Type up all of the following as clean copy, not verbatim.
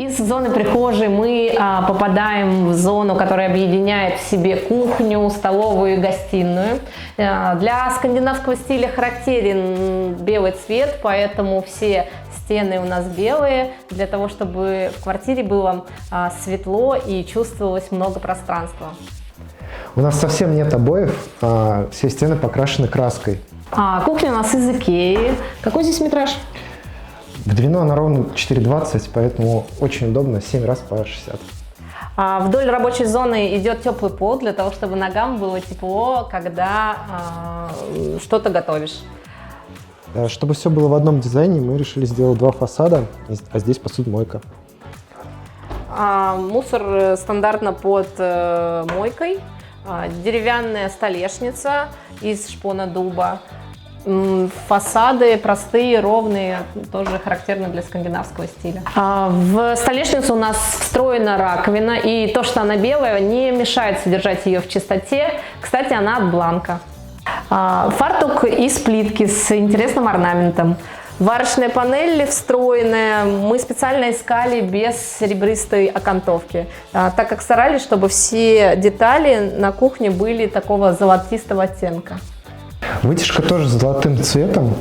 Из зоны прихожей мы попадаем в зону, которая объединяет в себе кухню, столовую и гостиную. Для скандинавского стиля характерен белый цвет, поэтому все стены у нас белые, для того, чтобы в квартире было светло и чувствовалось много пространства. У нас совсем нет обоев, все стены покрашены краской. Кухня у нас из Икеи. Какой здесь метраж? В длину она ровно 4,20, поэтому очень удобно, 7 раз по 60. Вдоль рабочей зоны идет теплый пол, для того, чтобы ногам было тепло, когда что-то готовишь. Чтобы все было в одном дизайне, мы решили сделать два фасада, а здесь посудомойка. Мусор стандартно под мойкой. Деревянная столешница из шпона дуба. Фасады простые, ровные, тоже характерны для скандинавского стиля. В столешницу у нас встроена раковина, и то, что она белая, не мешает содержать ее в чистоте. Кстати, она от Бланка. Фартук из плитки с интересным орнаментом. Варочная панель встроенная, мы специально искали без серебристой окантовки, так как старались, чтобы все детали на кухне были такого золотистого оттенка. Вытяжка тоже с золотым цветом,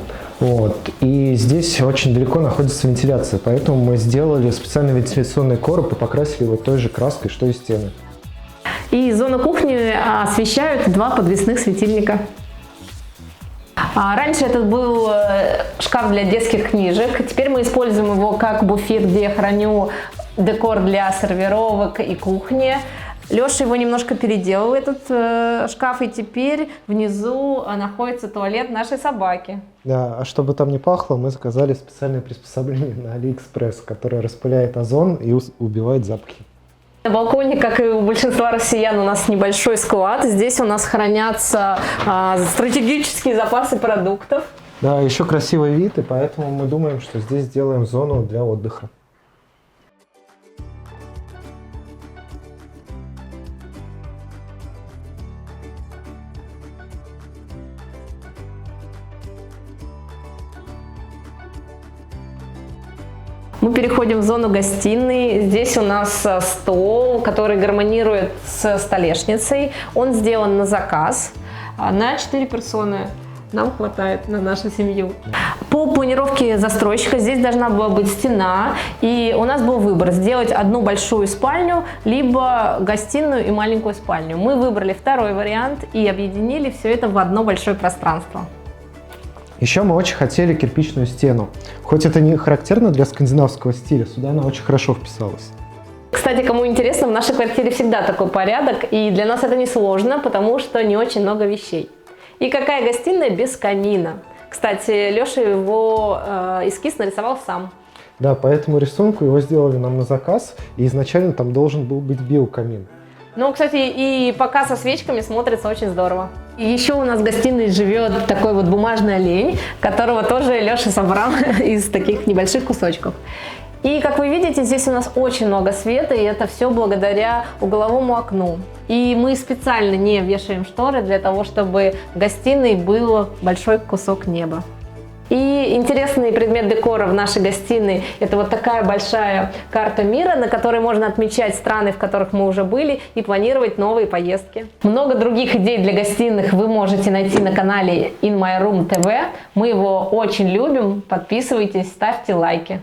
и здесь очень далеко находится вентиляция, поэтому мы сделали специальный вентиляционный короб и покрасили его той же краской, что и стены. И зону кухни освещают два подвесных светильника. Раньше это был шкаф для детских книжек, теперь мы используем его как буфет, где я храню декор для сервировок и кухни. Леша его немножко переделал, этот шкаф, и теперь внизу находится туалет нашей собаки. Да, а чтобы там не пахло, мы заказали специальное приспособление на AliExpress, которое распыляет озон и убивает запахи. На балконе, как и у большинства россиян, у нас небольшой склад. Здесь у нас хранятся стратегические запасы продуктов. Да, еще красивый вид, и поэтому мы думаем, что здесь сделаем зону для отдыха. Мы переходим в зону гостиной. Здесь у нас стол, который гармонирует с столешницей. Он сделан на заказ. На 4 персоны нам хватает на нашу семью. По планировке застройщика здесь должна была быть стена. И у нас был выбор: сделать одну большую спальню, либо гостиную и маленькую спальню. Мы выбрали второй вариант и объединили все это в одно большое пространство. Еще мы очень хотели кирпичную стену. Хоть это не характерно для скандинавского стиля, сюда она очень хорошо вписалась. Кстати, кому интересно, в нашей квартире всегда такой порядок, и для нас это не сложно, потому что не очень много вещей. И какая гостиная без камина? Кстати, Леша его эскиз нарисовал сам. Да, по этому рисунку его сделали нам на заказ, и изначально там должен был быть биокамин. Ну, кстати, и пока со свечками смотрится очень здорово. И еще у нас в гостиной живет такой вот бумажный олень, которого тоже Леша собрал из таких небольших кусочков. И, как вы видите, здесь у нас очень много света, и это все благодаря угловому окну. И мы специально не вешаем шторы для того, чтобы в гостиной был большой кусок неба. И интересный предмет декора в нашей гостиной – это вот такая большая карта мира, на которой можно отмечать страны, в которых мы уже были, и планировать новые поездки. Много других идей для гостиных вы можете найти на канале In My Room TV. Мы его очень любим. Подписывайтесь, ставьте лайки.